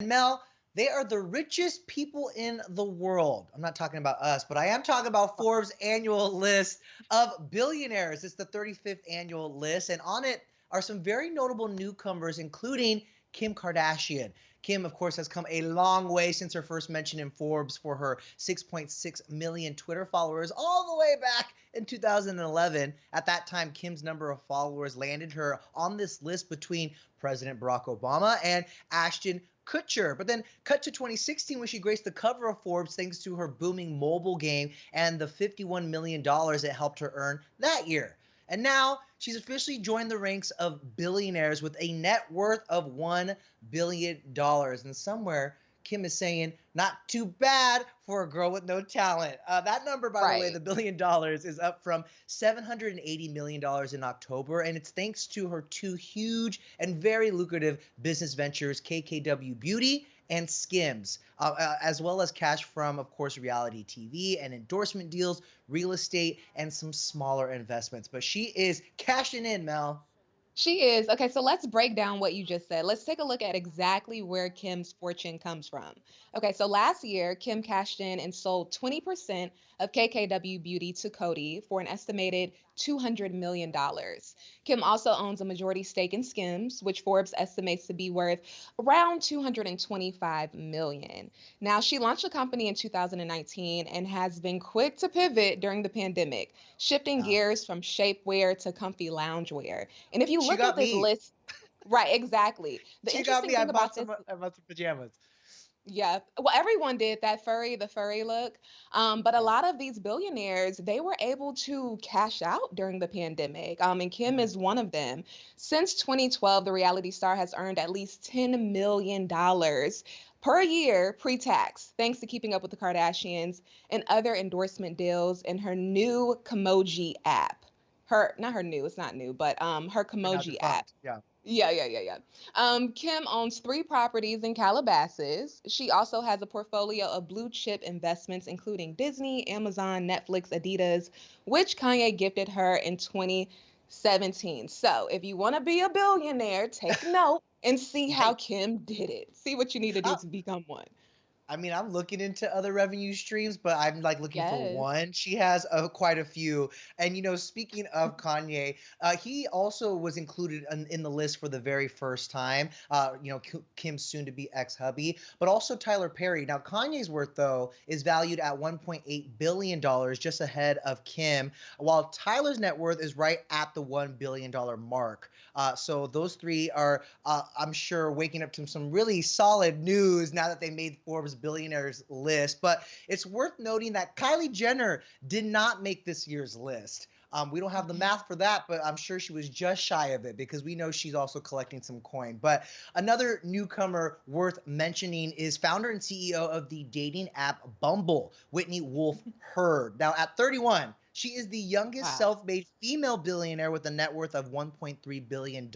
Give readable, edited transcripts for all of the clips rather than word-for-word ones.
Mel, they are the richest people in the world. I'm not talking about us, but I am talking about Forbes' annual list of billionaires. It's the 35th annual list, and on it are some very notable newcomers, including Kim Kardashian. Kim, of course, has come a long way since her first mention in Forbes for her 6.6 million Twitter followers all the way back in 2011. At that time, Kim's number of followers landed her on this list between President Barack Obama and Ashton Kutcher. But then cut to 2016 when she graced the cover of Forbes thanks to her booming mobile game and the $51 million it helped her earn that year. And now she's officially joined the ranks of billionaires with a net worth of $1 billion. And somewhere, Kim is saying, not too bad for a girl with no talent. That number, by the way, the Right. $1 billion, is up from $780 million in October. And it's thanks to her two huge and very lucrative business ventures, KKW Beauty and Skims, as well as cash from, of course, reality TV and endorsement deals, real estate, and some smaller investments. But she is cashing in, Mel. She is. Okay, so let's break down what you just said. Let's take a look at exactly where Kim's fortune comes from. Okay, so last year, Kim cashed in and sold 20% of KKW Beauty to Coty for an estimated $200 million. Kim also owns a majority stake in Skims, which Forbes estimates to be worth around 225 million. Now, she launched the company in 2019 and has been quick to pivot during the pandemic, shifting Uh, gears from shapewear to comfy loungewear. And if you she look at got this me. list, right, exactly. The She got interesting me. I thing bought about some. this, I bought some pajamas. yeah, well, everyone did that the furry look. But a Yeah. lot of these billionaires, they were able to cash out during the pandemic. And Kim Mhm. is one of them. Since 2012, the reality star has earned at least $10 million per year pre-tax, thanks to keeping up with the Kardashians and other endorsement deals in her new Kimoji app. Not her new, it's not new, but her They're now Kimoji app. defunct. Yeah. Yeah. Kim owns three properties in Calabasas. She also has a portfolio of blue chip investments, including Disney, Amazon, Netflix, Adidas, which Kanye gifted her in 2017. So if you want to be a billionaire, take note and see how Yikes. Kim did it. See what you need to do to become one. I mean, I'm looking into other revenue streams, but I'm like looking for Yes. one. She has quite a few. And speaking of Kanye, he also was included in the list for the very first time. Kim's soon-to-be ex-hubby, but also Tyler Perry. Now, Kanye's worth though is valued at 1.8 billion dollars, just ahead of Kim, while Tyler's net worth is right at the $1 billion mark. So those three are, I'm sure, waking up to some really solid news now that they made Forbes billionaires list. But it's worth noting that Kylie Jenner did not make this year's list. We don't have the Mhm. math for that, but I'm sure she was just shy of it because we know she's also collecting some coin. But another newcomer worth mentioning is founder and CEO of the dating app Bumble, Whitney Wolfe Herd. Now, at 31, she is the youngest Wow. self made female billionaire with a net worth of $1.3 billion.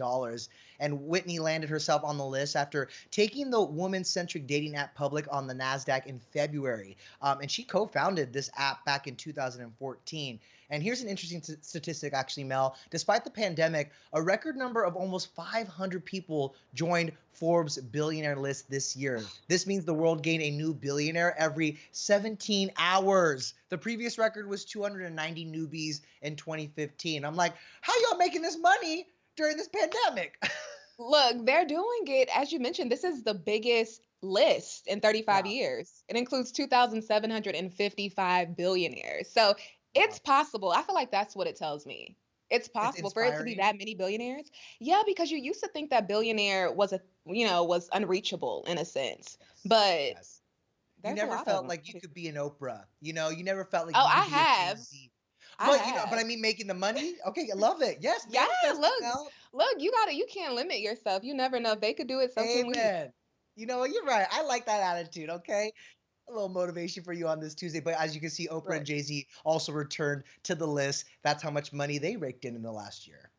And Whitney landed herself on the list after taking the woman centric dating app public on the NASDAQ in February. And she co founded this app back in 2014. And here's an interesting statistic, actually, Mel. Despite the pandemic, a record number of almost 500 people joined Forbes billionaire list this year. This means the world gained a new billionaire every 17 hours. The previous record was 290 newbies in 2015. I'm like, how y'all making this money during this pandemic? Look, they're doing it. As you mentioned, this is the biggest list in 35 Yeah. years. It includes 2,755 billionaires. So Wow. it's possible. I feel like that's what it tells me. It's It's possible for it to be inspiring. that many billionaires. Yeah, because you used to think that billionaire was unreachable in a sense. Yes. But Yes. You there's a never lot of felt them, like you could obviously. be an Oprah. You never felt like Oh, you I could be a have. Jay-Z. I But I have. mean making the money? Okay, I love it. Yes, Yeah, manifest it, look. Mel. Look, you can't limit yourself. You never know. If they could do it, so can we. Amen. You know what? You're right. I like that attitude, okay? A little motivation for you on this Tuesday. But as you can see, Oprah and Right. Jay-Z also returned to the list. That's how much money they raked in the last year.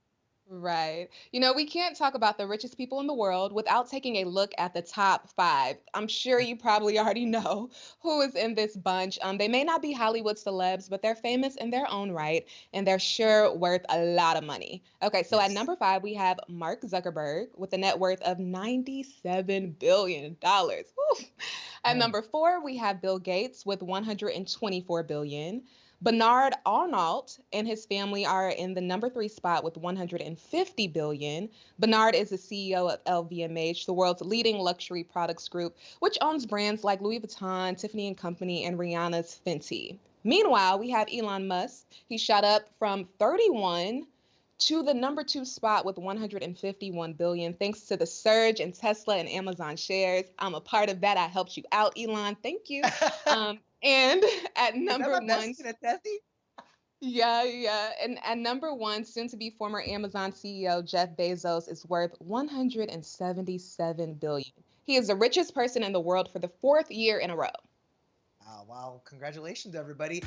Right. You know, we can't talk about the richest people in the world without taking a look at the top five. I'm sure you probably already know who is in this bunch. They may not be Hollywood celebs, but they're famous in their own right, and they're sure worth a lot of money. Okay, so at Yes. number five, we have Mark Zuckerberg with a net worth of $97 billion. Woo. At Mm. number four, we have Bill Gates with 124 billion. Bernard Arnault and his family are in the number three spot with 150 billion. Bernard is the CEO of LVMH, the world's leading luxury products group, which owns brands like Louis Vuitton, Tiffany and Company, and Rihanna's Fenty. Meanwhile, we have Elon Musk. He shot up from 31 to the number two spot with 151 billion, thanks to the surge in Tesla and Amazon shares. I'm a part of that. I helped you out, Elon. Thank you. And at Is that number my one, bestie in a testy? yeah, yeah. And at number one, soon to be former Amazon CEO Jeff Bezos is worth 177 billion. He is the richest person in the world for the fourth year in a row. Wow, wow. Congratulations, everybody.